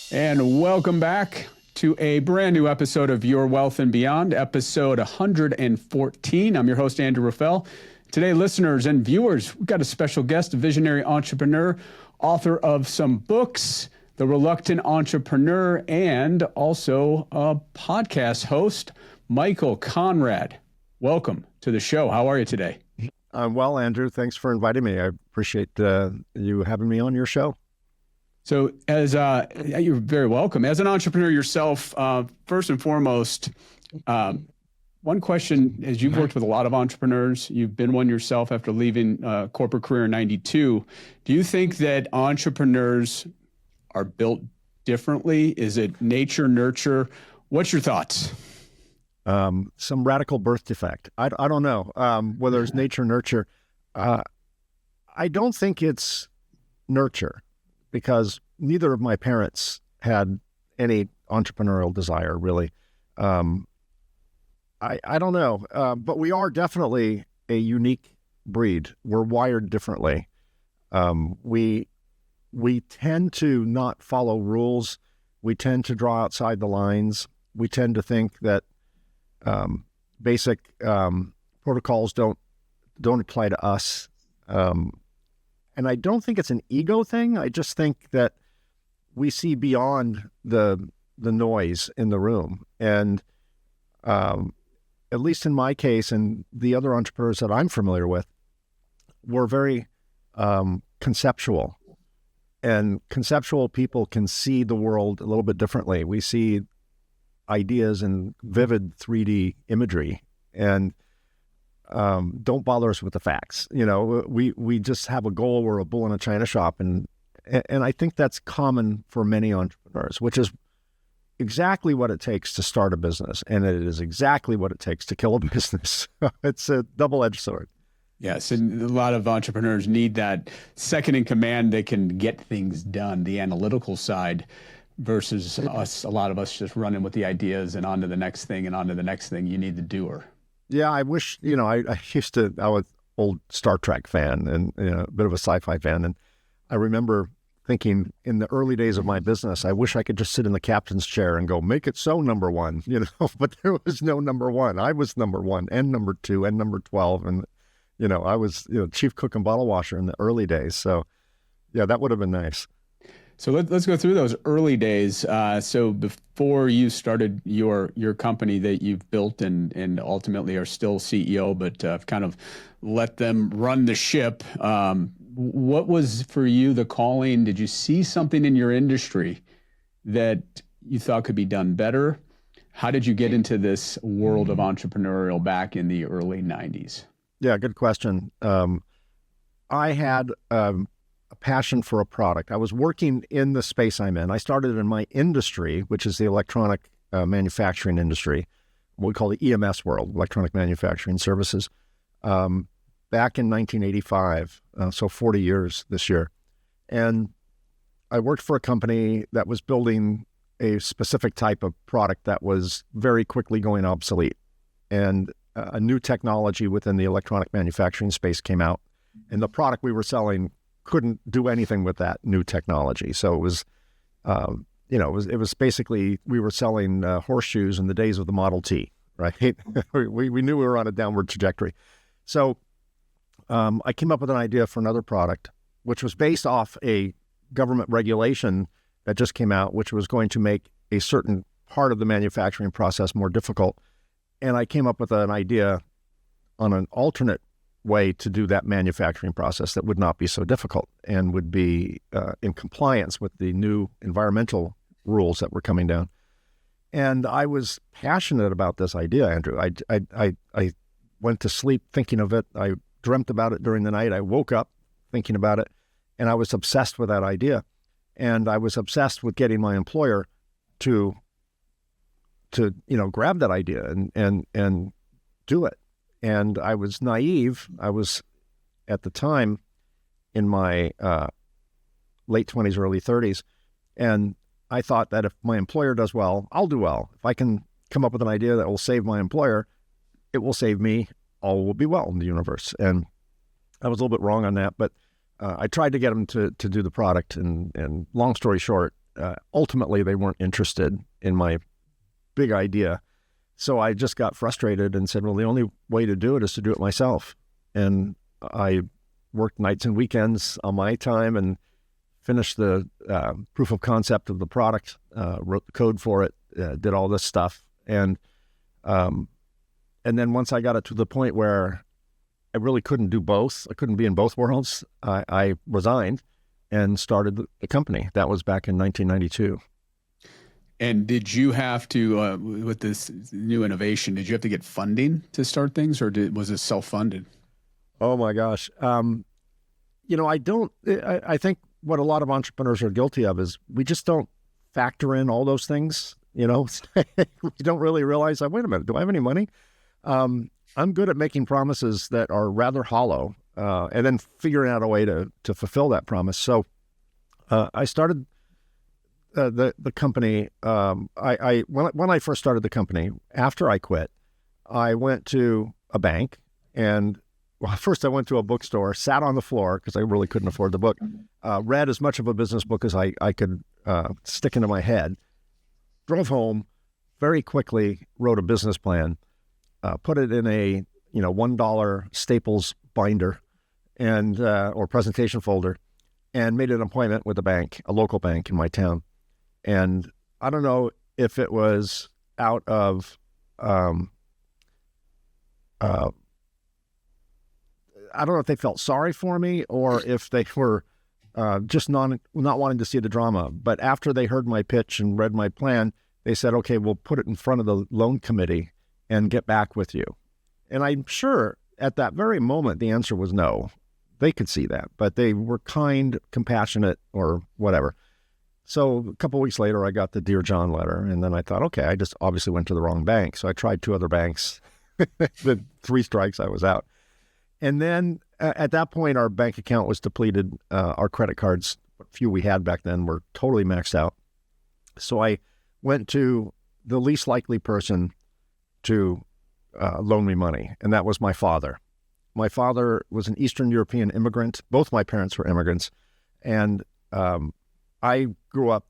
And welcome back to a brand new episode of Your Wealth and Beyond, episode 114. I'm your host, Andrew Raffel. Today, listeners and viewers, we've got a special guest, a visionary entrepreneur, author of some books, The Reluctant Entrepreneur, and also a podcast host, Michael Konrad. Welcome to the show. How are you today? I'm well, Andrew. Thanks for inviting me. I appreciate you having me on your show. So you're very welcome. As an entrepreneur yourself, first and foremost, one question, as you've worked with a lot of entrepreneurs, you've been one yourself after leaving corporate career in 92. Do you think that entrepreneurs are built differently? Is it nature, nurture? What's your thoughts? Some radical birth defect. I don't know whether it's nature, nurture. I don't think it's nurture, because neither of my parents had any entrepreneurial desire, really. I don't know, but we are definitely a unique breed. We're wired differently. We tend to not follow rules. We tend to draw outside the lines. We tend to think that basic protocols don't apply to us. And I don't think it's an ego thing. I just think that we see beyond the noise in the room. And at least in my case and the other entrepreneurs that I'm familiar with, we're very conceptual. And conceptual people can see the world a little bit differently. We see ideas in vivid 3D imagery, and don't bother us with the facts. You know, we just have a goal. We're a bull in a china shop, and I think that's common for many entrepreneurs, which is exactly what it takes to start a business, and it is exactly what it takes to kill a business. It's a double-edged sword. Yes, and a lot of entrepreneurs need that second in command that can get things done, the analytical side, versus us. A lot of us just running with the ideas and on to the next thing and on to the next thing. You need the doer. Yeah, I wish, I was an old Star Trek fan and a bit of a sci-fi fan. And I remember thinking in the early days of my business, I wish I could just sit in the captain's chair and go, make it so, number one, but there was no number one. I was number one and number two and number 12. And, I was, chief cook and bottle washer in the early days. So yeah, that would have been nice. So let's go through those early days. So before you started your company that you've built and ultimately are still CEO, but kind of let them run the ship. What was for you the calling? Did you see something in your industry that you thought could be done better? How did you get into this world of entrepreneurial back in the early 90s? Yeah, good question. I had a passion for a product. I was working in the space I'm in. I started in my industry, which is the electronic manufacturing industry, what we call the EMS world, electronic manufacturing services, back in 1985, so 40 years this year. And I worked for a company that was building a specific type of product that was very quickly going obsolete. And a new technology within the electronic manufacturing space came out, and the product we were selling couldn't do anything with that new technology. So it was, it was basically, we were selling horseshoes in the days of the Model T, right? we knew we were on a downward trajectory. So I came up with an idea for another product, which was based off a government regulation that just came out, which was going to make a certain part of the manufacturing process more difficult. And I came up with an idea on an alternate way to do that manufacturing process that would not be so difficult and would be in compliance with the new environmental rules that were coming down. And I was passionate about this idea, Andrew. I went to sleep thinking of it. I dreamt about it during the night. I woke up thinking about it, and I was obsessed with that idea. And I was obsessed with getting my employer to grab that idea and do it. And I was naive. I was, at the time, in my late 20s, early 30s. And I thought that if my employer does well, I'll do well. If I can come up with an idea that will save my employer, it will save me. All will be well in the universe. And I was a little bit wrong on that, but I tried to get him to do the product. And long story short, ultimately they weren't interested in my big idea. So I just got frustrated and said, well, the only way to do it is to do it myself. And I worked nights and weekends on my time and finished the proof of concept of the product, wrote the code for it, did all this stuff. And then once I got it to the point where I really couldn't do both, I couldn't be in both worlds, I resigned and started the company. That was back in 1992. And did you have to, with this new innovation, did you have to get funding to start things, or was it self-funded? Oh my gosh. I think what a lot of entrepreneurs are guilty of is we just don't factor in all those things. We don't really realize, wait a minute, do I have any money? I'm good at making promises that are rather hollow, and then figuring out a way to fulfill that promise. So I started the company. When I first started the company, after I quit, I went to a bank and, first I went to a bookstore, sat on the floor because I really couldn't afford the book, read as much of a business book as I could stick into my head, drove home, very quickly wrote a business plan, put it in a $1 Staples binder and or presentation folder, and made an appointment with a bank, a local bank in my town. And I don't know if it was out of I don't know if they felt sorry for me or if they were just not wanting to see the drama. But after they heard my pitch and read my plan, they said, okay, we'll put it in front of the loan committee and get back with you. And I'm sure at that very moment, the answer was no. They could see that, but they were kind, compassionate, or whatever. So a couple of weeks later, I got the Dear John letter, and then I thought, okay, I just obviously went to the wrong bank. So I tried 2 other banks. The 3 strikes, I was out. And then at that point, our bank account was depleted. Our credit cards, what few we had back then, were totally maxed out. So I went to the least likely person to loan me money, and that was my father. My father was an Eastern European immigrant. Both my parents were immigrants. And I grew up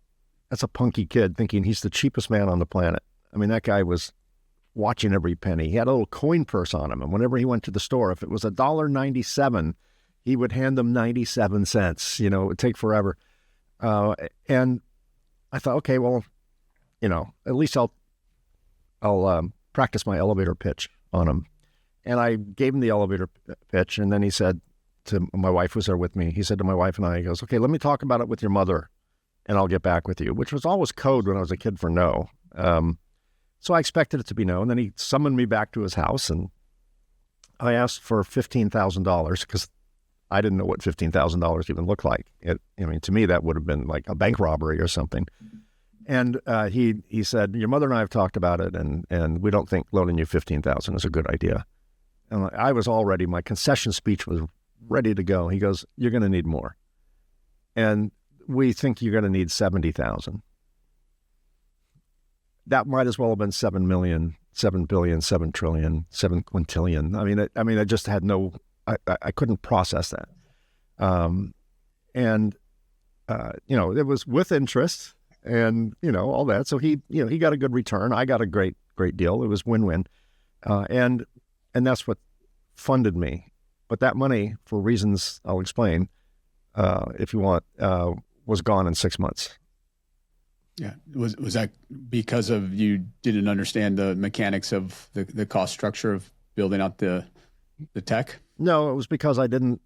as a punky kid thinking he's the cheapest man on the planet. I mean, that guy was watching every penny. He had a little coin purse on him. And whenever he went to the store, if it was $1.97, he would hand them 97 cents. It would take forever. And I thought, okay, well, at least I'll practice my elevator pitch on him. And I gave him the elevator pitch. And then he said to my wife was there with me. He said to my wife and I, he goes, okay, let me talk about it with your mother and I'll get back with you, which was always code when I was a kid for no. So I expected it to be no. And then he summoned me back to his house and I asked for $15,000 because I didn't know what $15,000 even looked like. To me, that would have been like a bank robbery or something. And he said, your mother and I have talked about it and we don't think loaning you $15,000 is a good idea. And I was already, my concession speech was ready to go. He goes, you're going to need more. And we think you're going to need 70,000. That might as well have been 7 million, 7 billion, 7 trillion, 7 quintillion. I just had I couldn't process that. It was with interest and, all that. So he got a good return. I got a great deal. It was win-win. And that's what funded me. But that money, for reasons I'll explain, if you want, was gone in 6 months. Yeah. Was that because of you didn't understand the mechanics of the cost structure of building out the tech? No, it was because I didn't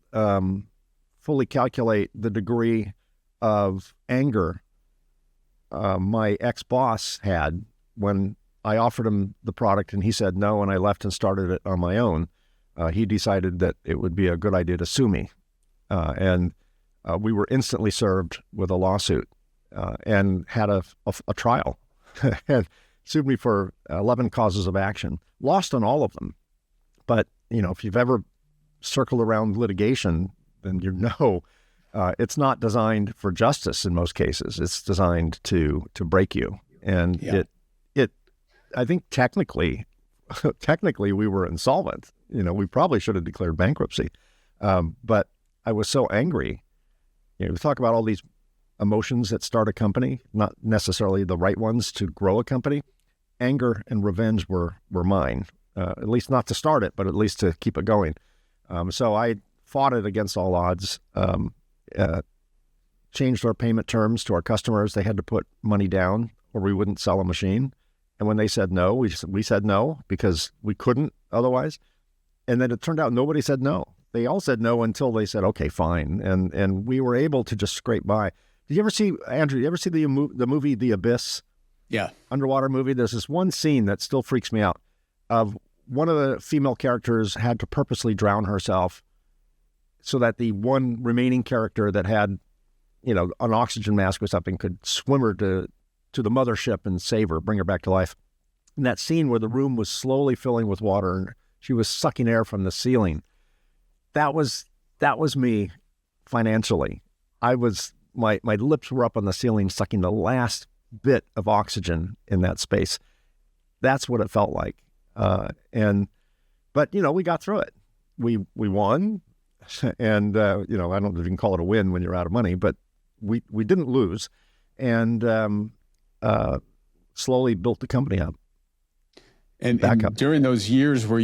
fully calculate the degree of anger my ex-boss had when I offered him the product and he said no, and I left and started it on my own. He decided that it would be a good idea to sue me. And we were instantly served with a lawsuit and had a trial and sued me for 11 causes of action. Lost on all of them. But, if you've ever circled around litigation, then it's not designed for justice in most cases. It's designed to break you. And yeah. I think technically we were insolvent. We probably should have declared bankruptcy. But I was so angry. We talk about all these emotions that start a company, not necessarily the right ones to grow a company. Anger and revenge were mine, at least not to start it, but at least to keep it going. So I fought it against all odds, changed our payment terms to our customers. They had to put money down or we wouldn't sell a machine. And when they said no, we said no because we couldn't otherwise. And then it turned out nobody said no. They all said no until they said, okay, fine. And we were able to just scrape by. Did you ever see, Andrew, you ever see the movie The Abyss? Yeah. Underwater movie. There's this one scene that still freaks me out of one of the female characters had to purposely drown herself so that the one remaining character that had, an oxygen mask or something could swim her to the mothership and save her, bring her back to life. And that scene where the room was slowly filling with water and she was sucking air from the ceiling. That was me financially. My lips were up on the ceiling, sucking the last bit of oxygen in that space. That's what it felt like. But we got through it. We won. And, I don't know if you can call it a win when you're out of money, but we didn't lose. And, slowly built the company up. And during those years where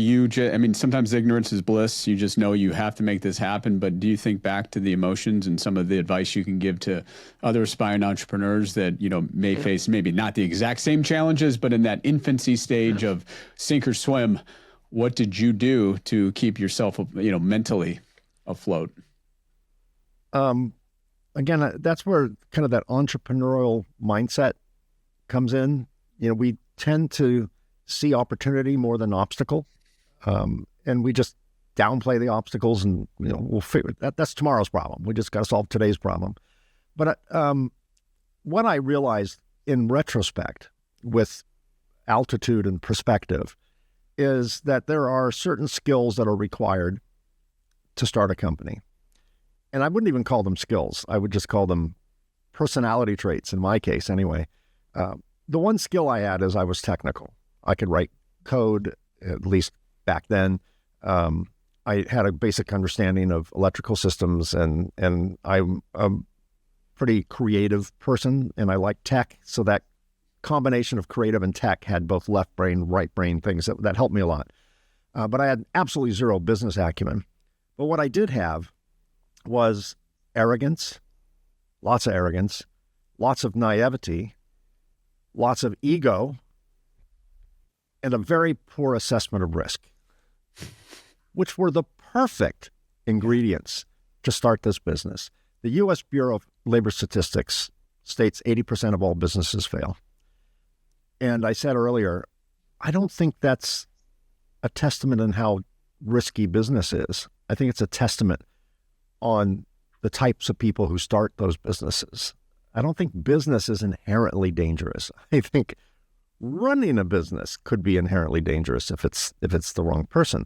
sometimes ignorance is bliss. You just know you have to make this happen. But do you think back to the emotions and some of the advice you can give to other aspiring entrepreneurs that, may face maybe not the exact same challenges, but in that infancy stage of sink or swim, what did you do to keep yourself, mentally afloat? Again, that's where kind of that entrepreneurial mindset comes in. We tend to see opportunity more than obstacle. And we just downplay the obstacles and, we'll figure that's tomorrow's problem. We just got to solve today's problem. But what I realized in retrospect with altitude and perspective is that there are certain skills that are required to start a company. And I wouldn't even call them skills. I would just call them personality traits in my case anyway. The one skill I had is I was technical. I could write code, at least back then. I had a basic understanding of electrical systems, and I'm a pretty creative person, and I like tech. So that combination of creative and tech had both left brain, right brain things that helped me a lot. But I had absolutely zero business acumen. But what I did have was arrogance, lots of naivety, lots of ego, and a very poor assessment of risk, which were the perfect ingredients to start this business. The U.S. Bureau of Labor Statistics states 80% of all businesses fail. And I said earlier, I don't think that's a testament on how risky business is. I think it's a testament on the types of people who start those businesses. I don't think business is inherently dangerous. I think running a business could be inherently dangerous if it's the wrong person.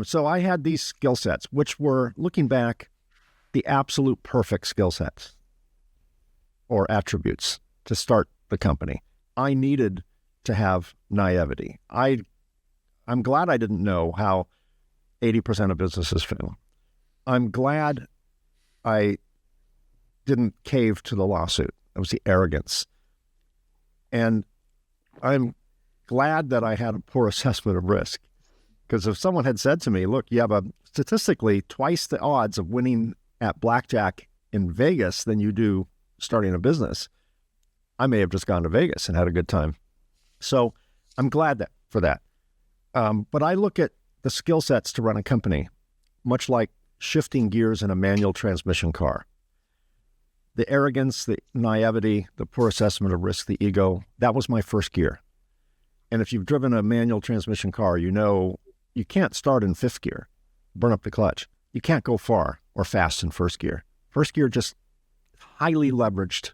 So I had these skill sets, which were, looking back, the absolute perfect skill sets or attributes to start the company. I needed to have naivety. I'm glad I didn't know how 80% of businesses fail. I'm glad I didn't cave to the lawsuit. It was the arrogance. And I'm glad that I had a poor assessment of risk, because if someone had said to me, look, you have statistically twice the odds of winning at blackjack in Vegas than you do starting a business, I may have just gone to Vegas and had a good time. So I'm glad for that. But I look at the skill sets to run a company much like shifting gears in a manual transmission car. The arrogance, the naivety, the poor assessment of risk, the ego, that was my first gear. And if you've driven a manual transmission car, you know you can't start in fifth gear, burn up the clutch. You can't go far or fast in first gear. First gear just highly leveraged,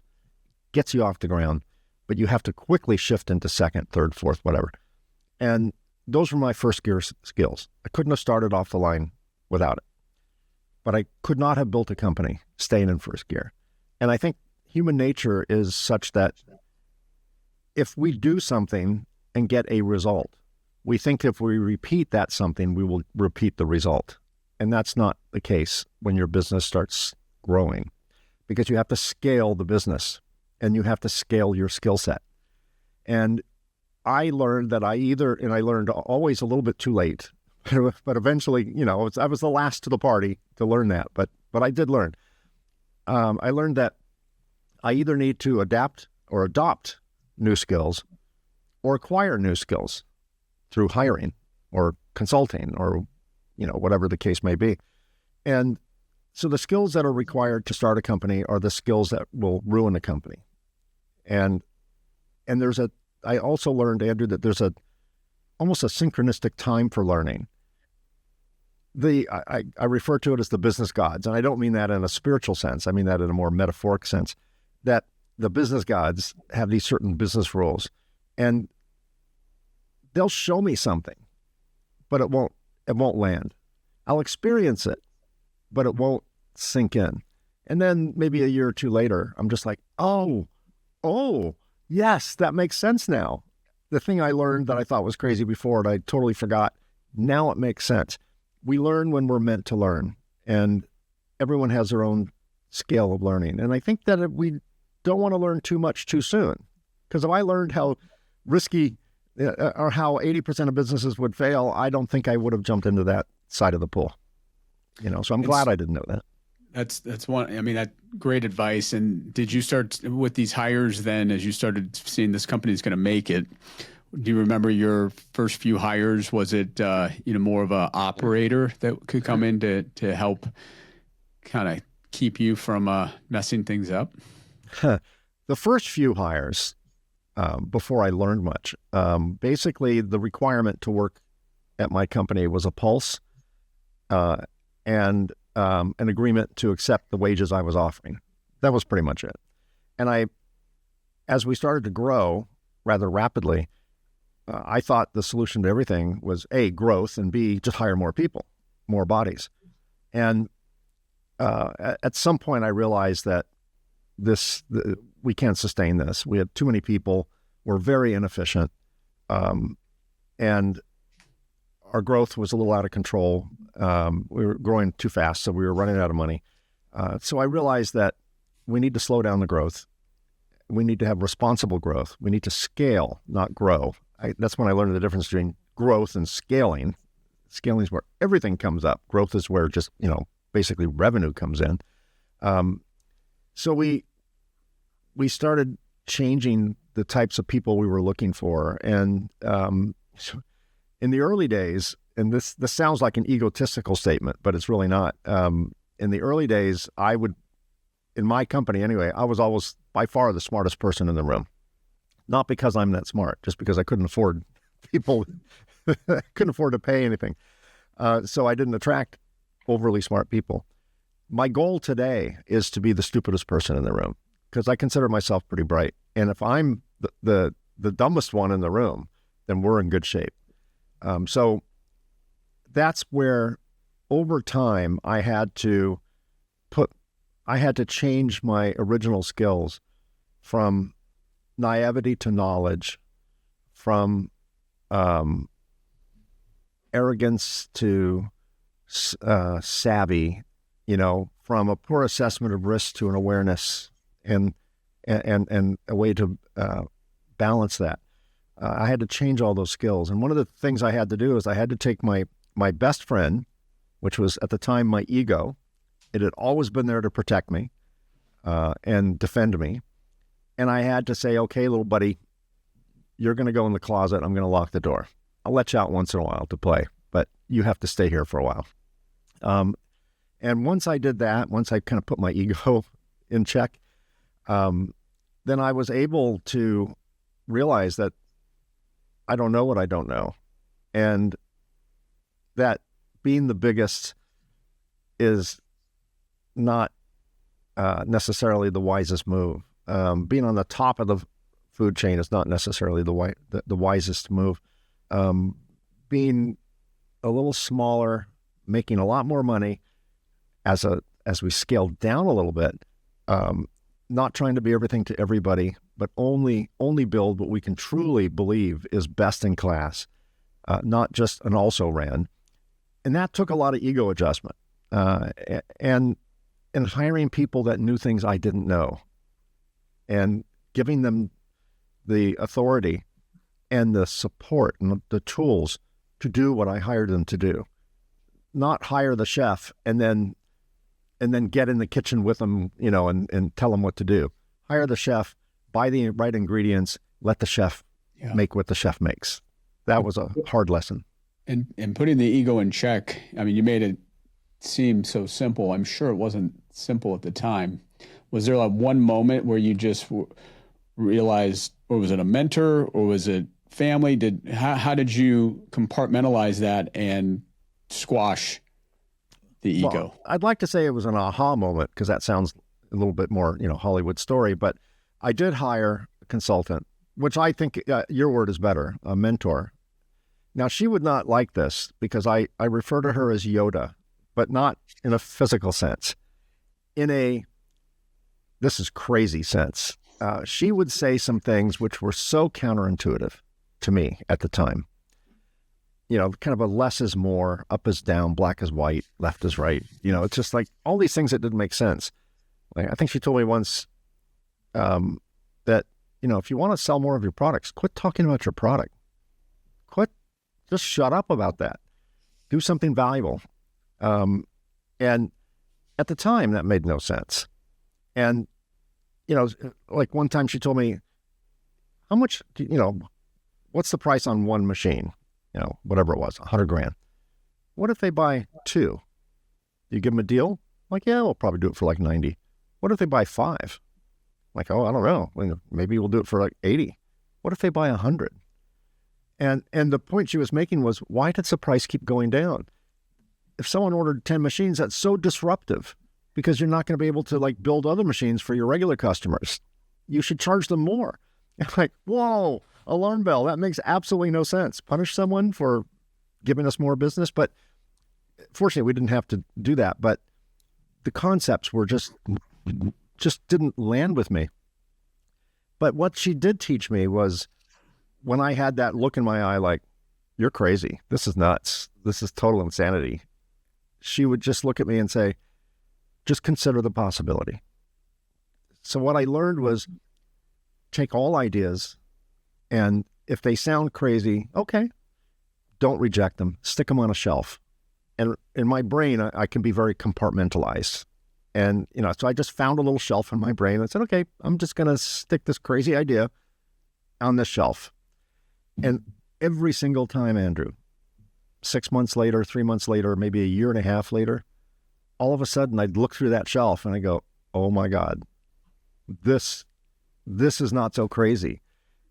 gets you off the ground, but you have to quickly shift into second, third, fourth, whatever. And those were my first gear skills. I couldn't have started off the line without it. But I could not have built a company staying in first gear. And I think human nature is such that if we do something and get a result, we think if we repeat that something, we will repeat the result. And that's not the case when your business starts growing. because you have to scale the business and you have to scale your skill set. And I learned that I learned always a little bit too late, but eventually, I was the last to the party to learn that, but I did learn. I learned that I either need to adapt or adopt new skills or acquire new skills through hiring or consulting or, whatever the case may be. And so the skills that are required to start a company are the skills that will ruin a company. And I also learned, Andrew, that there's almost a synchronistic time for learning. I refer to it as the business gods, and I don't mean that in a spiritual sense. I mean that in a more metaphoric sense, that the business gods have these certain business rules, and they'll show me something, but it won't land. I'll experience it, but it won't sink in. And then maybe a year or two later, I'm just like, oh, yes, that makes sense now. The thing I learned that I thought was crazy before and I totally forgot, now it makes sense. We learn when we're meant to learn, and everyone has their own scale of learning. And I think that we don't want to learn too much too soon, because if I learned how risky or how 80% of businesses would fail, I don't think I would have jumped into that side of the pool. So I'm glad I didn't know that. That's one. I mean, that great advice. And did you start with these hires then, as you started seeing this company is going to make it? Do you remember your first few hires? Was it more of an operator that could come in to help kind of keep you from messing things up? The first few hires, before I learned much, basically the requirement to work at my company was a pulse and an agreement to accept the wages I was offering. That was pretty much it. And as we started to grow rather rapidly, I thought the solution to everything was A, growth, and B, just hire more people, more bodies. And at some point I realized that we can't sustain this. We had too many people. We're very inefficient. And our growth was a little out of control. We were growing too fast, so we were running out of money. So I realized that we need to slow down the growth. We need to have responsible growth. We need to scale, not grow. That's when I learned the difference between growth and scaling. Scaling is where everything comes up. Growth is where just, basically revenue comes in. So we started changing the types of people we were looking for. And in the early days, and this sounds like an egotistical statement, but it's really not. In the early days, in my company anyway, I was always by far the smartest person in the room. Not because I'm that smart, just because I couldn't afford people, couldn't afford to pay anything. So I didn't attract overly smart people. My goal today is to be the stupidest person in the room, because I consider myself pretty bright. And if I'm the dumbest one in the room, then we're in good shape. So that's where over time I had to change my original skills from naivety to knowledge, from arrogance to savvy, from a poor assessment of risk to an awareness and a way to balance that. I had to change all those skills. And one of the things I had to do is I had to take my best friend, which was at the time my ego. It had always been there to protect me and defend me. And I had to say, okay, little buddy, you're going to go in the closet. I'm going to lock the door. I'll let you out once in a while to play, but you have to stay here for a while. And once I did that, once I kind of put my ego in check, then I was able to realize that I don't know what I don't know. And that being the biggest is not necessarily the wisest move. Being on the top of the food chain is not necessarily the wisest move. Being a little smaller, making a lot more money as we scale down a little bit, not trying to be everything to everybody, but only build what we can truly believe is best in class, not just an also ran. And that took a lot of ego adjustment. And and hiring people that knew things I didn't know and giving them the authority and the support and the tools to do what I hired them to do. Not hire the chef and then get in the kitchen with them, and tell them what to do. Hire the chef, buy the right ingredients, let the chef make what the chef makes. That was a hard lesson. And putting the ego in check, I mean, you made it seem so simple. I'm sure it wasn't simple at the time. Was there like one moment where you just realized, or was it a mentor, or was it family? How did you compartmentalize that and squash the ego? Well, I'd like to say it was an aha moment, because that sounds a little bit more, Hollywood story, but I did hire a consultant, which I think your word is better, a mentor. Now, she would not like this because I refer to her as Yoda, but not in a physical sense. In a, this is crazy sense. She would say some things which were so counterintuitive to me at the time. Kind of a less is more, up is down, black is white, left is right. It's just like all these things that didn't make sense. Like, I think she told me once that, if you want to sell more of your products, quit talking about your product. Just shut up about that. Do something valuable. And at the time, that made no sense. And, like one time she told me, how much, what's the price on one machine? Whatever it was, $100,000. What if they buy two? You give them a deal? I'm like, yeah, we'll probably do it for like 90. What if they buy five? I'm like, oh, I don't know. Maybe we'll do it for like 80. What if they buy 100? And the point she was making was, why does the price keep going down? If someone ordered 10 machines, that's so disruptive, because you're not going to be able to like build other machines for your regular customers. You should charge them more. I'm like, whoa, alarm bell. That makes absolutely no sense. Punish someone for giving us more business. But fortunately, we didn't have to do that. But the concepts were just didn't land with me. But what she did teach me was, when I had that look in my eye, like, you're crazy, this is nuts, this is total insanity, she would just look at me and say, just consider the possibility. So what I learned was, take all ideas, and if they sound crazy, okay, don't reject them, stick them on a shelf. And in my brain, I can be very compartmentalized. And, so I just found a little shelf in my brain and said, okay, I'm just going to stick this crazy idea on this shelf. And every single time, Andrew, 6 months later, 3 months later, maybe a year and a half later, all of a sudden I'd look through that shelf and I go, oh my God, this is not so crazy.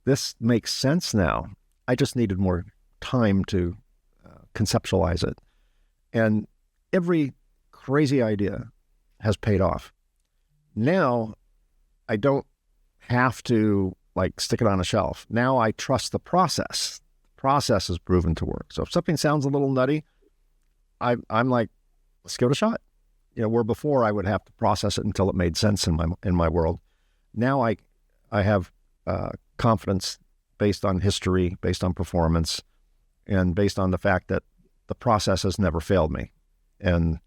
This makes sense now. I just needed more time to conceptualize it. And every crazy idea has paid off. Now I don't have to like stick it on a shelf. Now I trust the process. The process is proven to work. So if something sounds a little nutty, I'm like, let's give it a shot. Where before I would have to process it until it made sense in my world. Now I have confidence based on history, based on performance, and based on the fact that the process has never failed me. And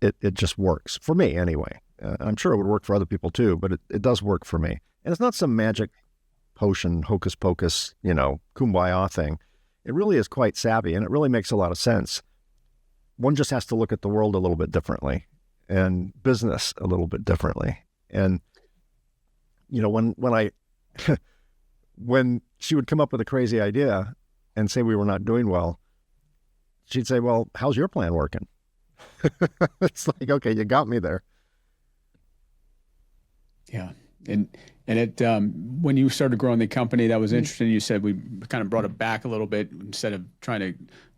it just works for me anyway. I'm sure it would work for other people too, but it does work for me. And it's not some magic potion, hocus pocus, kumbaya thing. It really is quite savvy, and it really makes a lot of sense. One just has to look at the world a little bit differently, and business a little bit differently. And, when she would come up with a crazy idea and say we were not doing well, she'd say, well, how's your plan working? It's like, okay, you got me there. Yeah. And it when you started growing the company, that was interesting. You said we kind of brought it back a little bit, instead of trying to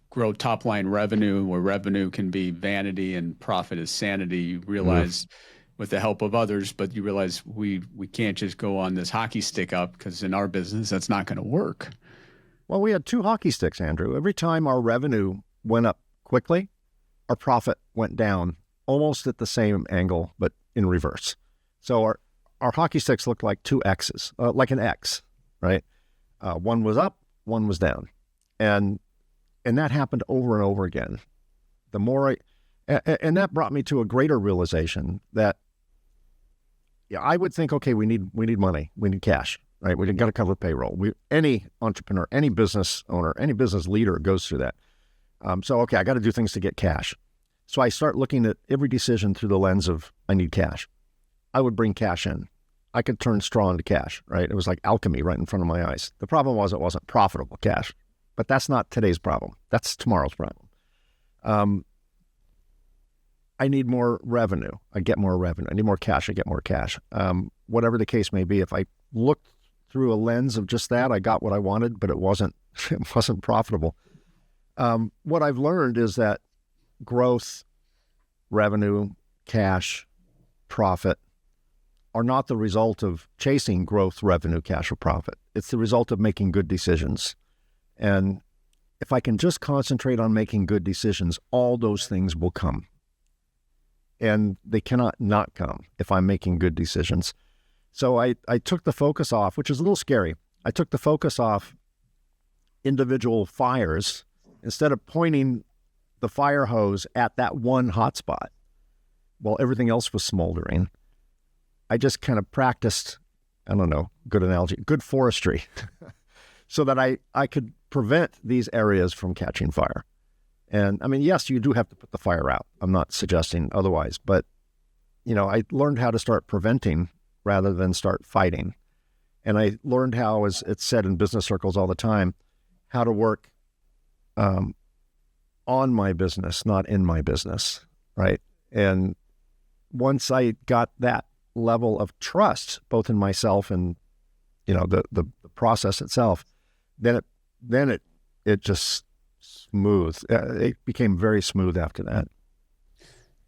grow top line revenue, where revenue can be vanity and profit is sanity. You realize with the help of others, but you realize we can't just go on this hockey stick up, because in our business, that's not going to work. Well, we had two hockey sticks, Andrew. Every time our revenue went up quickly, our profit went down almost at the same angle, but in reverse. So our hockey sticks looked like two X's, like an X, right? One was up, one was down. And that happened over and over again. And that brought me to a greater realization that I would think, okay, we need money, we need cash, right? We got to cover payroll. Any entrepreneur, any business owner, any business leader goes through that. So, okay, I got to do things to get cash. So I start looking at every decision through the lens of I need cash. I would bring cash in. I could turn straw into cash, right? It was like alchemy right in front of my eyes. The problem was it wasn't profitable cash, but that's not today's problem. That's tomorrow's problem. I need more revenue. I get more revenue. I need more cash. I get more cash. Whatever the case may be, if I looked through a lens of just that, I got what I wanted, but it wasn't profitable. What I've learned is that growth, revenue, cash, profit are not the result of chasing growth, revenue, cash, or profit. It's the result of making good decisions. And if I can just concentrate on making good decisions, all those things will come. And they cannot not come if I'm making good decisions. So I took the focus off, which is a little scary. I took the focus off individual fires instead of pointing the fire hose at that one hotspot while everything else was smoldering. I just kind of practiced, I don't know, good analogy, good forestry so that I could prevent these areas from catching fire. And I mean, yes, you do have to put the fire out. I'm not suggesting otherwise, but I learned how to start preventing rather than start fighting. And I learned how, as it's said in business circles all the time, how to work on my business, not in my business, right? And once I got that level of trust, both in myself and the process itself, then it just smooth. It became very smooth after that.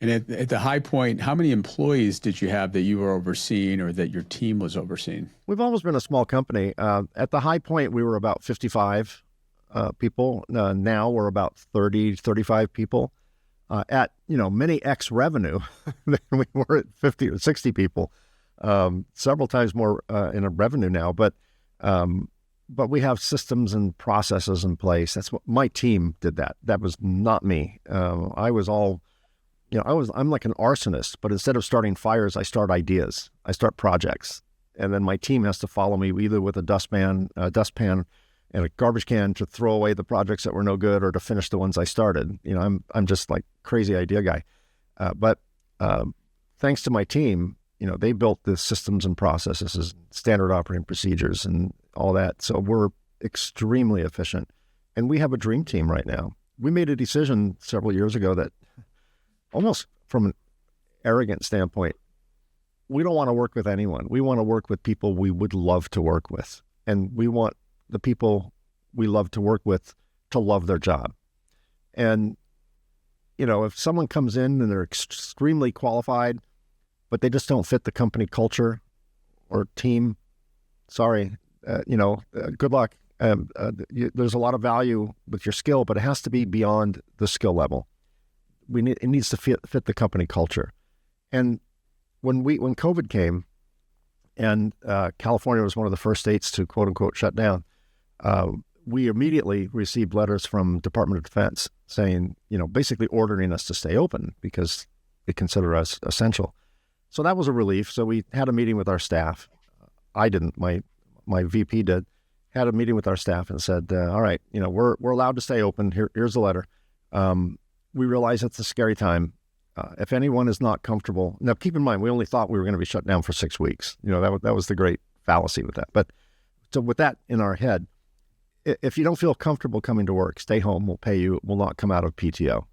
And at the high point, how many employees did you have that you were overseeing or that your team was overseeing? We've always been a small company. At the high point, we were about 55 people. Now we're about 30, 35 people. At many X revenue than we were at 50 or 60 people. Several times more in a revenue now, but we have systems and processes in place. That's what my team did. That was not me. I was all, I'm like an arsonist, but instead of starting fires, I start ideas. I start projects, and then my team has to follow me either with a dustpan, and a garbage can to throw away the projects that were no good or to finish the ones I started. I'm just like crazy idea guy. But thanks to my team, they built the systems and processes, standard operating procedures and all that. So we're extremely efficient. And we have a dream team right now. We made a decision several years ago that almost from an arrogant standpoint, we don't want to work with anyone. We want to work with people we would love to work with. And we want the people we love to work with to love their job. And, if someone comes in and they're extremely qualified, but they just don't fit the company culture or team, sorry, good luck. There's a lot of value with your skill, but it has to be beyond the skill level. It needs to fit the company culture. And when COVID came and California was one of the first states to quote unquote shut down, we immediately received letters from Department of Defense saying, basically ordering us to stay open because they consider us essential. So that was a relief. So we had a meeting with our staff. I didn't, my VP did, had a meeting with our staff and said, all right, we're allowed to stay open. Here's the letter. We realize it's a scary time. If anyone is not comfortable, now keep in mind, we only thought we were going to be shut down for 6 weeks. That was the great fallacy with that. But so with that in our head, if you don't feel comfortable coming to work, stay home. We'll pay you. It will not come out of PTO.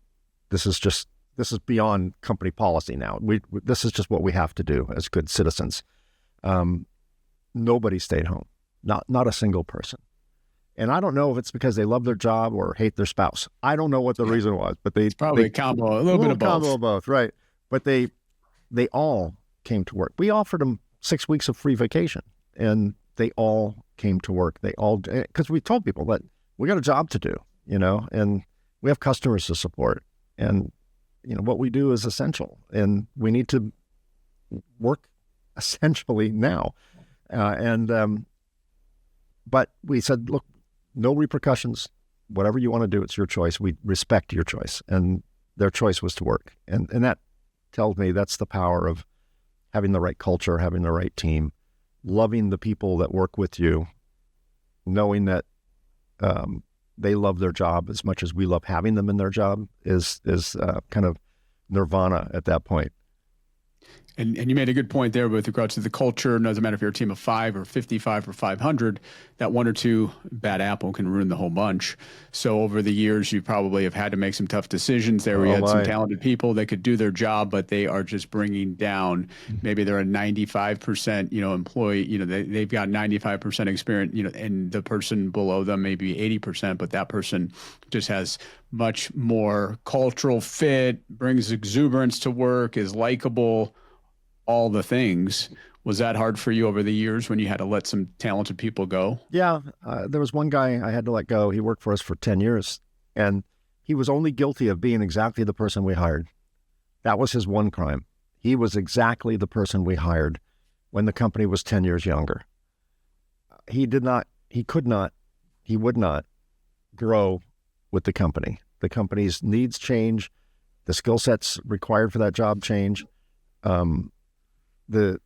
This is beyond company policy now. This is just what we have to do as good citizens. Nobody stayed home, not a single person. And I don't know if it's because they love their job or hate their spouse. I don't know what the reason was, but it's probably a combo, a little bit of both. Combo of both, right? But they all came to work. We offered them 6 weeks of free vacation, and they all came to work. They all, because we told people that we got a job to do, and we have customers to support, and what we do is essential, and we need to work essentially now. But we said, look, no repercussions. Whatever you want to do, it's your choice. We respect your choice. And their choice was to work. And that tells me that's the power of having the right culture, having the right team, loving the people that work with you, knowing that they love their job as much as we love having them in their job is kind of nirvana at that point. And you made a good point there with regards to the culture. It doesn't matter if you're a team of 5 or 55 or 500, that one or two bad apple can ruin the whole bunch. So over the years, you probably have had to make some tough decisions there where you had some talented people that could do their job, but they are just bringing down, maybe they're a 95%, employee, they've got 95% experience, and the person below them maybe 80%, but that person just has much more cultural fit, brings exuberance to work, is likable, all the things. Was that hard for you over the years when you had to let some talented people go? Yeah. There was one guy I had to let go. He worked for us for 10 years, and he was only guilty of being exactly the person we hired. That was his one crime. He was exactly the person we hired when the company was 10 years younger. He would not grow with the company. The company's needs change. The skill sets required for that job change. The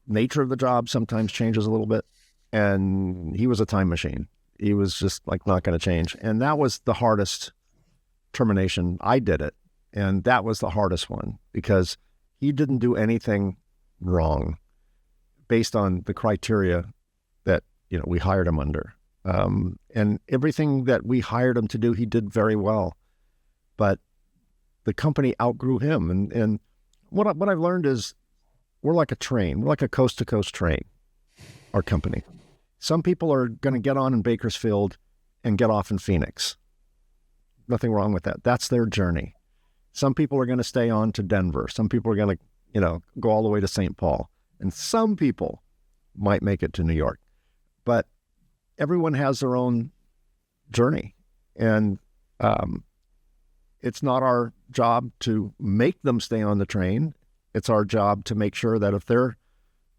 nature of the job sometimes changes a little bit, and he was a time machine. He was just like not going to change. And that was the hardest termination. I did it. And that was the hardest one because he didn't do anything wrong based on the criteria that, we hired him under. And everything that we hired him to do, he did very well, but the company outgrew him. And what I've learned is we're like a train. We're like a coast-to-coast train, our company. Some people are going to get on in Bakersfield and get off in Phoenix. Nothing wrong with that. That's their journey. Some people are going to stay on to Denver. Some people are going to, go all the way to St. Paul. And some people might make it to New York. But everyone has their own journey. And it's not our job to make them stay on the train. It's our job to make sure that if they're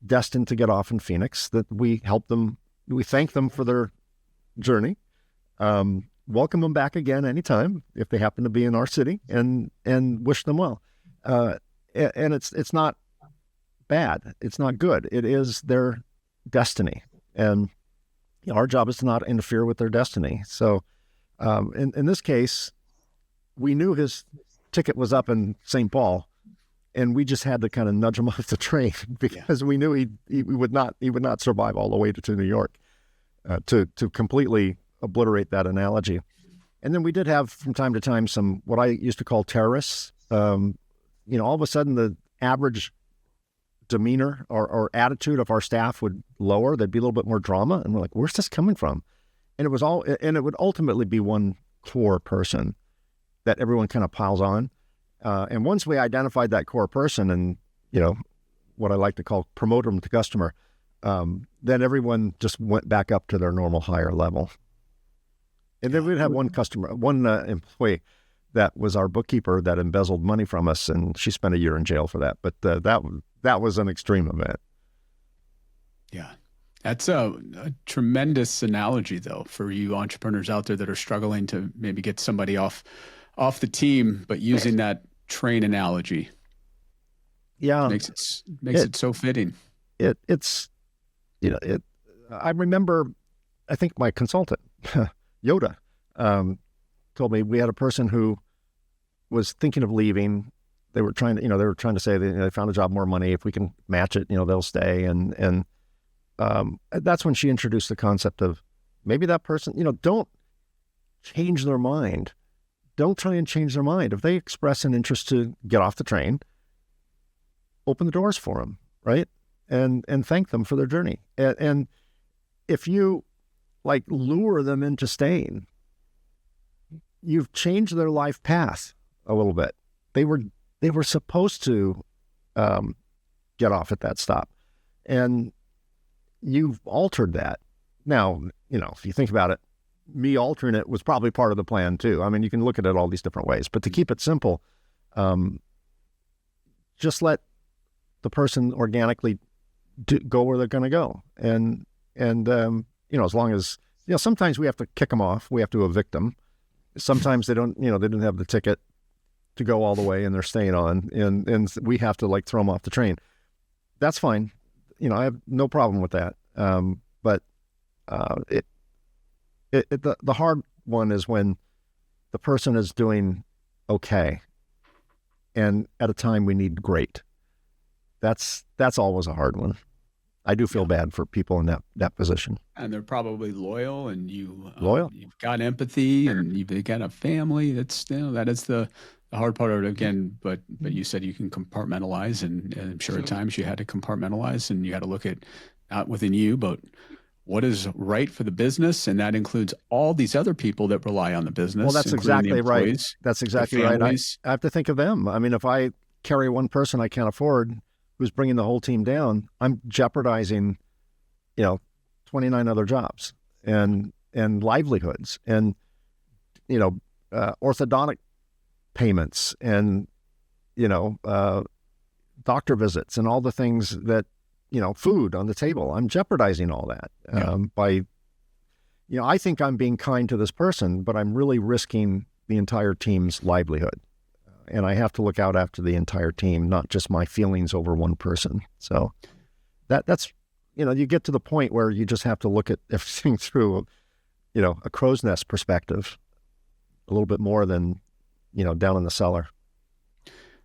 destined to get off in Phoenix, that we help them, we thank them for their journey, welcome them back again anytime if they happen to be in our city, and wish them well. And it's not bad. It's not good. It is their destiny. And our job is to not interfere with their destiny. So in this case, we knew his ticket was up in St. Paul, and we just had to kind of nudge him off the train because we knew he would not survive all the way to New York to completely obliterate that analogy. And then we did have from time to time some what I used to call terrorists. All of a sudden the average demeanor or attitude of our staff would lower. There'd be a little bit more drama, and we're like, "Where's this coming from?" And it would ultimately be one core person that everyone kind of piles on. And once we identified that core person and, what I like to call promote them to customer, then everyone just went back up to their normal higher level. And then we'd have one employee that was our bookkeeper that embezzled money from us, and she spent a year in jail for that. But that was an extreme event. Yeah. That's a tremendous analogy, though, for you entrepreneurs out there that are struggling to maybe get somebody off the team, but using that train analogy. Yeah. Makes it so fitting. I remember, I think my consultant, Yoda, told me we had a person who was thinking of leaving. They were trying to say that they found a job, more money. If we can match it, they'll stay. And that's when she introduced the concept of maybe that person, don't change their mind. Don't try and change their mind. If they express an interest to get off the train, open the doors for them, right? And thank them for their journey. And if you lure them into staying, you've changed their life path a little bit. They were supposed to get off at that stop, and you've altered that. Now, if you think about it, me altering it was probably part of the plan too. I mean, you can look at it all these different ways, but to keep it simple, just let the person organically go where they're going to go. And as long as, sometimes we have to kick them off. We have to evict them. Sometimes they don't, they didn't have the ticket to go all the way and they're staying on, and we have to like throw them off the train. That's fine. I have no problem with that. But the hard one is when the person is doing okay, and at a time we need great. That's always a hard one. I do feel bad for people in that position. And they're probably loyal, and Loyal. You've got empathy, and you've got a family. That's that is the hard part of it again. But you said you can compartmentalize, and I'm sure at times you had to compartmentalize, and you had to look at not within you, but what is right for the business, and that includes all these other people that rely on the business. Well, that's exactly right. That's exactly right. I have to think of them. I mean, if I carry one person I can't afford who's bringing the whole team down, I'm jeopardizing, 29 other jobs and livelihoods and, orthodontic payments and, doctor visits and all the things that, food on the table. I'm jeopardizing all that by, I think I'm being kind to this person, but I'm really risking the entire team's livelihood. And I have to look out after the entire team, not just my feelings over one person. So that's, you get to the point where you just have to look at everything through, a crow's nest perspective, a little bit more than, down in the cellar.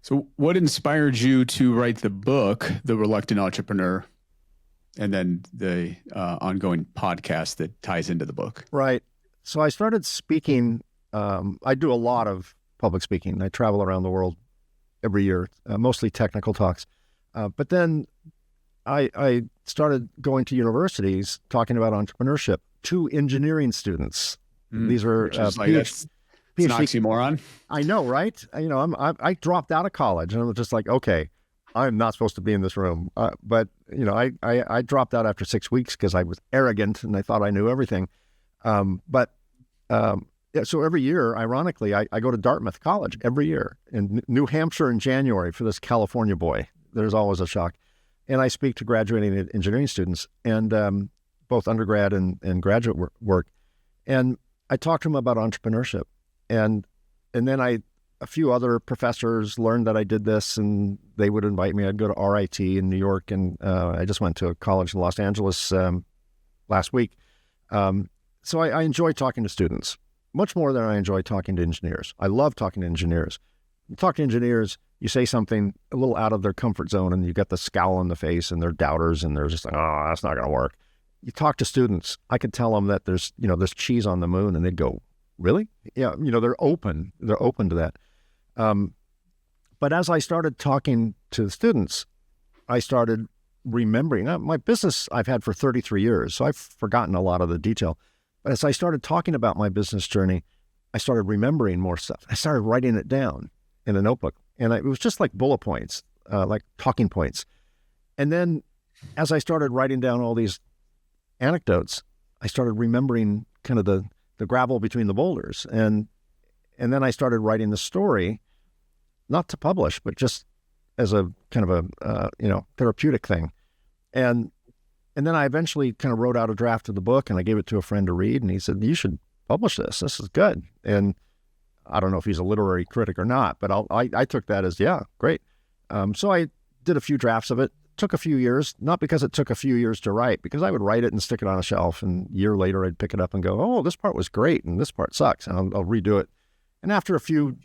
So what inspired you to write the book, The Reluctant Entrepreneur, and then the ongoing podcast that ties into the book? Right. So I started speaking. I do a lot of public speaking. I travel around the world every year, mostly technical talks. But then I started going to universities talking about entrepreneurship to engineering students. These are PhD. It's an oxymoron. I know, right? I dropped out of college and I was just like, okay, I'm not supposed to be in this room. But I dropped out after 6 weeks because I was arrogant and I thought I knew everything. So every year, ironically, I go to Dartmouth College every year in New Hampshire in January for this California boy. There's always a shock. And I speak to graduating engineering students and both undergrad and graduate work. And I talk to them about entrepreneurship. And then a few other professors learned that I did this and they would invite me. I'd go to RIT in New York, and I just went to a college in Los Angeles last week. So I enjoy talking to students much more than I enjoy talking to engineers. I love talking to engineers. You talk to engineers, you say something a little out of their comfort zone and you get the scowl on the face and they're doubters and they're just like, oh, that's not going to work. You talk to students, I could tell them that there's cheese on the moon and they'd go, really? Yeah. They're open to that. But as I started talking to the students, I started remembering my business I've had for 33 years. So I've forgotten a lot of the detail. But as I started talking about my business journey, I started remembering more stuff. I started writing it down in a notebook. And it was just like bullet points, like talking points. And then as I started writing down all these anecdotes, I started remembering kind of the gravel between the boulders. And then I started writing the story, not to publish, but just as a kind of a, therapeutic thing. And then I eventually kind of wrote out a draft of the book and I gave it to a friend to read. And he said, you should publish this. This is good. And I don't know if he's a literary critic or not, but I took that as, yeah, great. So I did a few drafts of it. Took a few years, not because it took a few years to write, because I would write it and stick it on a shelf. And a year later, I'd pick it up and go, oh, this part was great. And this part sucks. And I'll redo it. And after a few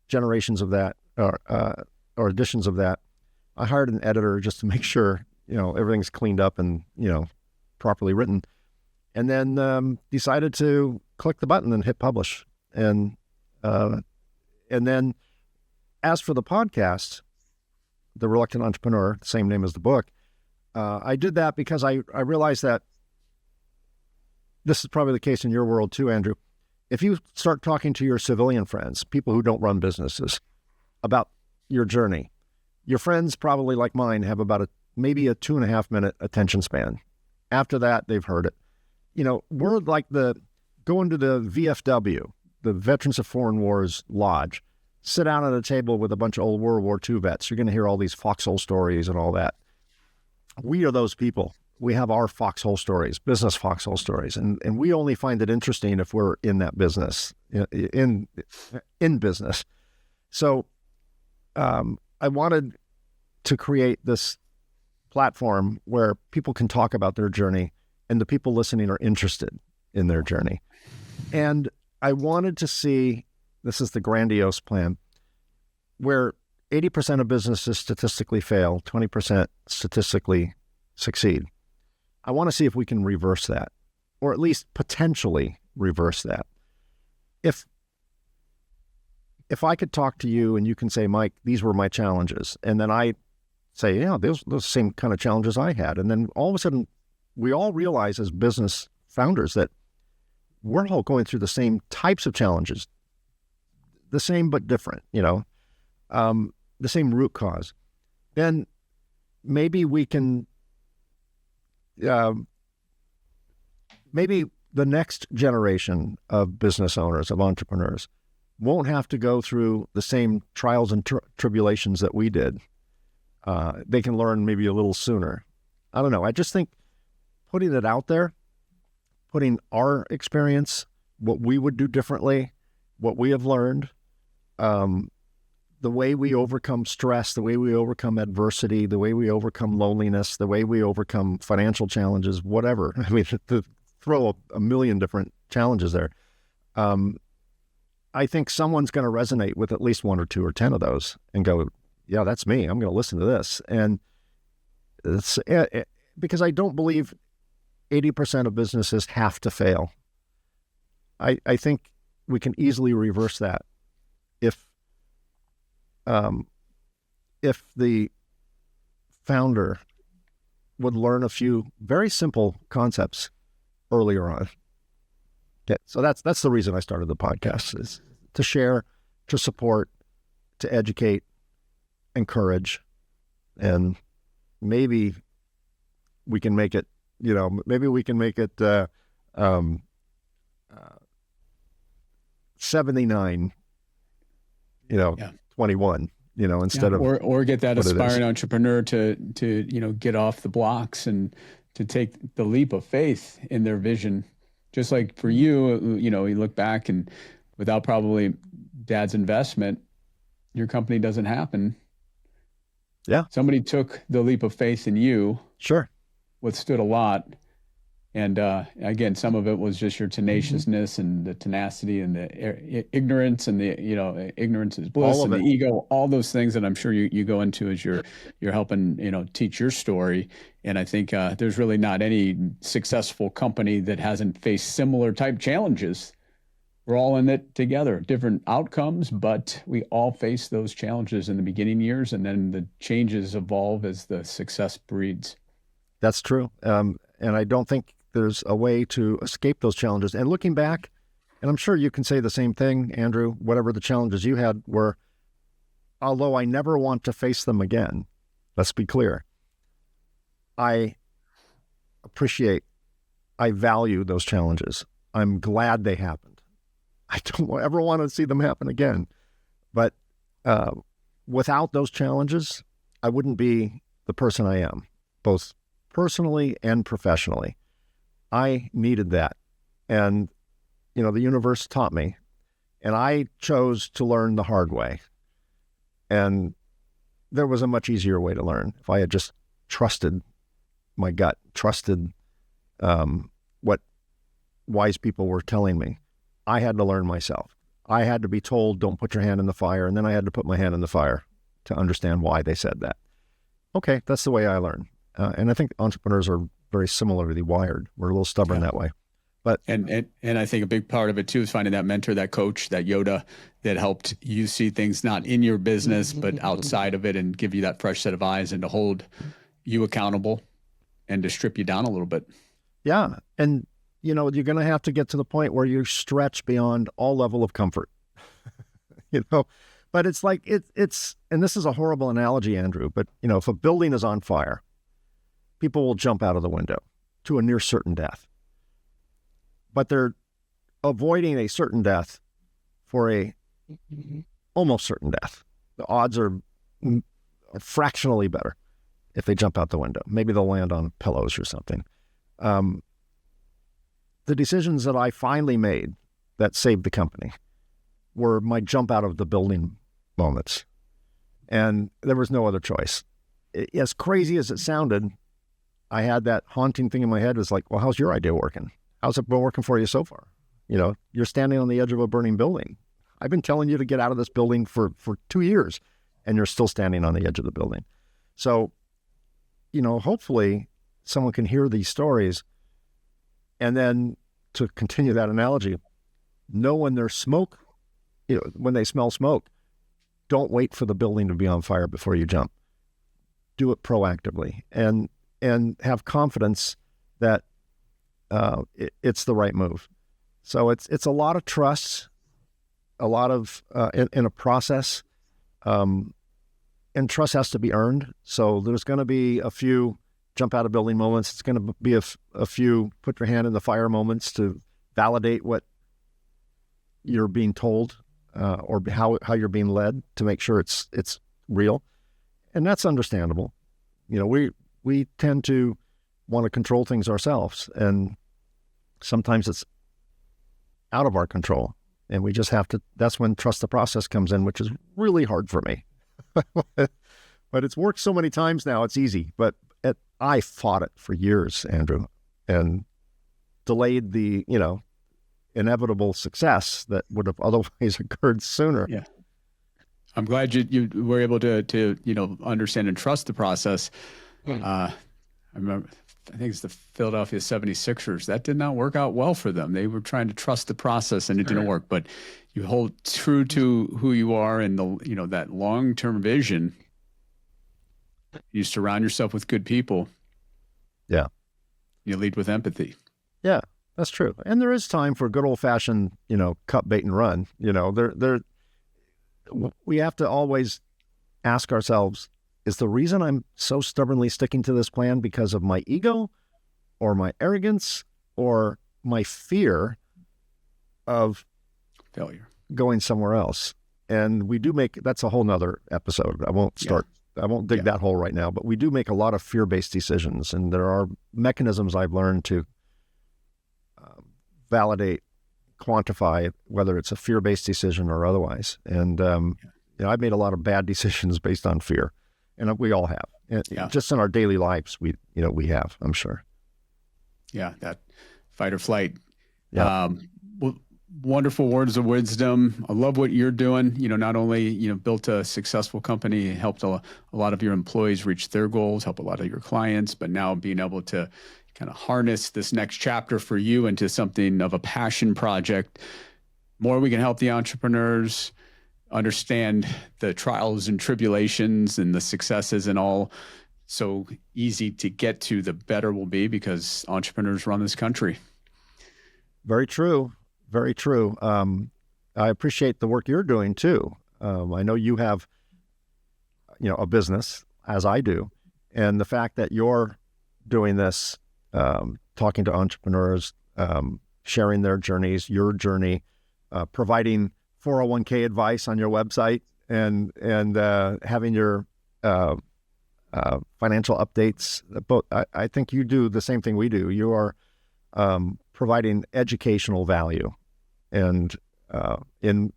generations of that or editions of that, I hired an editor just to make sure, everything's cleaned up and, properly written. And then decided to click the button and hit publish. And then as for the podcast, The Reluctant Entrepreneur, same name as the book, I did that because I realized that this is probably the case in your world too, Andrew. If you start talking to your civilian friends, people who don't run businesses, about your journey, your friends probably like mine have about maybe a 2.5 minute attention span. After that, they've heard it. We're like going to the VFW, the Veterans of Foreign Wars Lodge, sit down at a table with a bunch of old World War II vets. You're going to hear all these foxhole stories and all that. We are those people. We have our foxhole stories, business foxhole stories. And we only find it interesting if we're in that business, in business. So I wanted to create this platform where people can talk about their journey and the people listening are interested in their journey. And I wanted to see, this is the grandiose plan, where 80% of businesses statistically fail, 20% statistically succeed. I want to see if we can reverse that, or at least potentially reverse that. If I could talk to you and you can say, Mike, these were my challenges, and then I say, yeah, those same kind of challenges I had, and then all of a sudden we all realize as business founders that we're all going through the same types of challenges, the same but different, the same root cause, then maybe we can, maybe the next generation of business owners, of entrepreneurs, won't have to go through the same trials and tribulations that we did. They can learn maybe a little sooner. I don't know. I just think putting it out there, putting our experience, what we would do differently, what we have learned, the way we overcome stress, the way we overcome adversity, the way we overcome loneliness, the way we overcome financial challenges, whatever. I mean, to throw a million different challenges there. I think someone's going to resonate with at least 1 or 2 or 10 of those and go, yeah, that's me. I'm going to listen to this. And it's because I don't believe 80% of businesses have to fail. I think we can easily reverse that if the founder would learn a few very simple concepts earlier on. Okay, so that's the reason I started the podcast, is to share, to support, to educate, encourage, and maybe we can make it, 79, 21, instead of, or get that aspiring entrepreneur to get off the blocks and to take the leap of faith in their vision. Just like for you, you look back and without probably Dad's investment, your company doesn't happen. Yeah. Somebody took the leap of faith in you. Sure. Withstood a lot. And again, some of it was just your tenaciousness and the tenacity and the ignorance and the, ignorance is bliss and the ego, all those things that I'm sure you go into as you're helping, teach your story. And I think there's really not any successful company that hasn't faced similar type challenges. We're all in it together, different outcomes, but we all face those challenges in the beginning years, and then the changes evolve as the success breeds. That's true. And I don't think there's a way to escape those challenges. And looking back, and I'm sure you can say the same thing, Andrew, whatever the challenges you had were, although I never want to face them again, let's be clear, I value those challenges. I'm glad they happened. I don't ever want to see them happen again. But without those challenges, I wouldn't be the person I am, both personally and professionally. I needed that. And, the universe taught me, and I chose to learn the hard way. And there was a much easier way to learn if I had just trusted my gut, trusted what wise people were telling me. I had to learn myself. I had to be told, don't put your hand in the fire. And then I had to put my hand in the fire to understand why they said that. Okay, that's the way I learn. And I think entrepreneurs are very similarly wired. We're a little stubborn that way. But and I think a big part of it too is finding that mentor, that coach, that Yoda that helped you see things not in your business, but outside of it, and give you that fresh set of eyes and to hold you accountable and to strip you down a little bit. Yeah. And, you're going to have to get to the point where you stretch beyond all level of comfort, but it's like, it's, and this is a horrible analogy, Andrew, but, if a building is on fire, people will jump out of the window to a near certain death, but they're avoiding a certain death for a almost certain death. The odds are fractionally better if they jump out the window. Maybe they'll land on pillows or something. The decisions that I finally made that saved the company were my jump out of the building moments. And there was no other choice. As crazy as it sounded, I had that haunting thing in my head. It's like, well, how's your idea working? How's it been working for you so far? You're standing on the edge of a burning building. I've been telling you to get out of this building for 2 years, and you're still standing on the edge of the building. So, hopefully someone can hear these stories. And then to continue that analogy, know when there's smoke, when they smell smoke, don't wait for the building to be on fire before you jump. Do it proactively and have confidence that it's the right move. So it's a lot of trust, a lot of in a process, and trust has to be earned. So there's going to be a few jump out of building moments. It's going to be a few put your hand in the fire moments to validate what you're being told or how you're being led, to make sure it's real, and that's understandable. We tend to want to control things ourselves, and sometimes it's out of our control, and we just have to. That's when trust the process comes in, which is really hard for me. But it's worked so many times now, it's easy. But I fought it for years, Andrew, and delayed the inevitable success that would have otherwise occurred sooner. Yeah. I'm glad you were able to understand and trust the process. I remember, I think it's the Philadelphia 76ers. That did not work out well for them. They were trying to trust the process, and it didn't work. But you hold true to who you are and that long-term vision. You surround yourself with good people. Yeah. You lead with empathy. Yeah, that's true. And there is time for good old-fashioned, cut, bait, and run. We have to always ask ourselves, is the reason I'm so stubbornly sticking to this plan because of my ego or my arrogance or my fear of failure going somewhere else? And we do that's a whole nother episode. I won't dig that hole right now, but we do make a lot of fear-based decisions, and there are mechanisms I've learned to validate, quantify whether it's a fear-based decision or otherwise. And I've made a lot of bad decisions based on fear, and we all have. And just in our daily lives, we have, I'm sure. Yeah, that fight or flight. Yeah. Wonderful words of wisdom. I love what you're doing. Not only built a successful company, helped a lot of your employees reach their goals, help a lot of your clients, but now being able to kind of harness this next chapter for you into something of a passion project. More we can help the entrepreneurs understand the trials and tribulations and the successes and all so easy to get to, the better we'll be, because entrepreneurs run this country. Very true. Very true. I appreciate the work you're doing too. I know you have, a business, as I do, and the fact that you're doing this, talking to entrepreneurs, sharing their journeys, your journey, providing 401k advice on your website, and having your financial updates. But I think you do the same thing we do. You are providing educational value, and in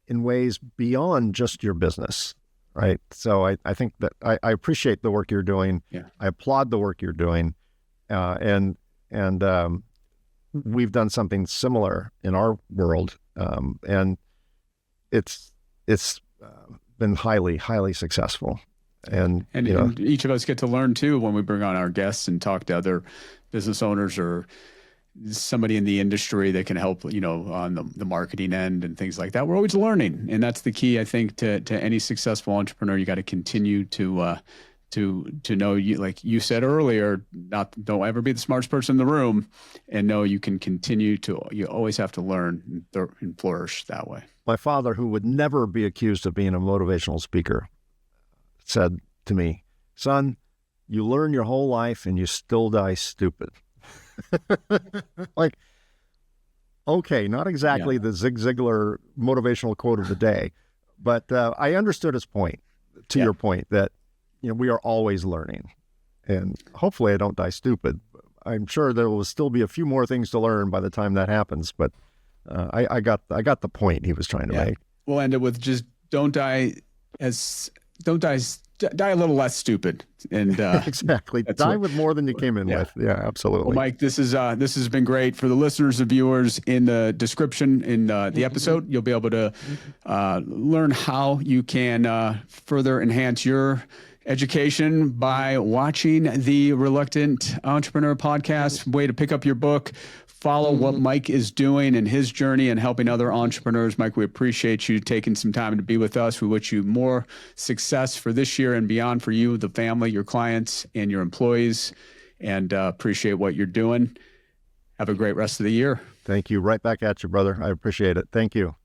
ways beyond just your business, right? So I think that I appreciate the work you're doing. Yeah. I applaud the work you're doing, and we've done something similar in our world, and it's been highly successful. And each of us get to learn too when we bring on our guests and talk to other business owners or somebody in the industry that can help, on the marketing end and things like that. We're always learning, and that's the key, I think, to any successful entrepreneur. You got to continue to know, you, like you said earlier, don't ever be the smartest person in the room, and know you can continue to. You always have to learn and flourish that way. My father, who would never be accused of being a motivational speaker, said to me, "Son, you learn your whole life and you still die stupid." Like, okay, not exactly the Zig Ziglar motivational quote of the day, but I understood his point, to your point, that we are always learning, and hopefully I don't die stupid. I'm sure there will still be a few more things to learn by the time that happens, but I got the point he was trying to make. We'll end it with just don't die as don't die a little less stupid. And exactly. Die with more than you came in with. Yeah, absolutely. Well, Mike, this has been great for the listeners and viewers. In the description in the episode, you'll be able to learn how you can further enhance your education by watching the Reluctant Entrepreneur podcast. Way to pick up your book. Follow what Mike is doing in his journey and helping other entrepreneurs. Mike, we appreciate you taking some time to be with us. We wish you more success for this year and beyond for you, the family, your clients, and your employees, and appreciate what you're doing. Have a great rest of the year. Thank you. Right back at you, brother. I appreciate it. Thank you.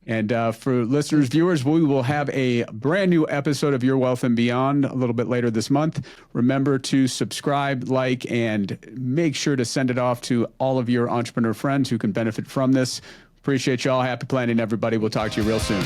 And for listeners, viewers, we will have a brand new episode of Your Wealth and Beyond a little bit later this month. Remember to subscribe, like, and make sure to send it off to all of your entrepreneur friends who can benefit from this. Appreciate y'all. Happy planning, everybody. We'll talk to you real soon.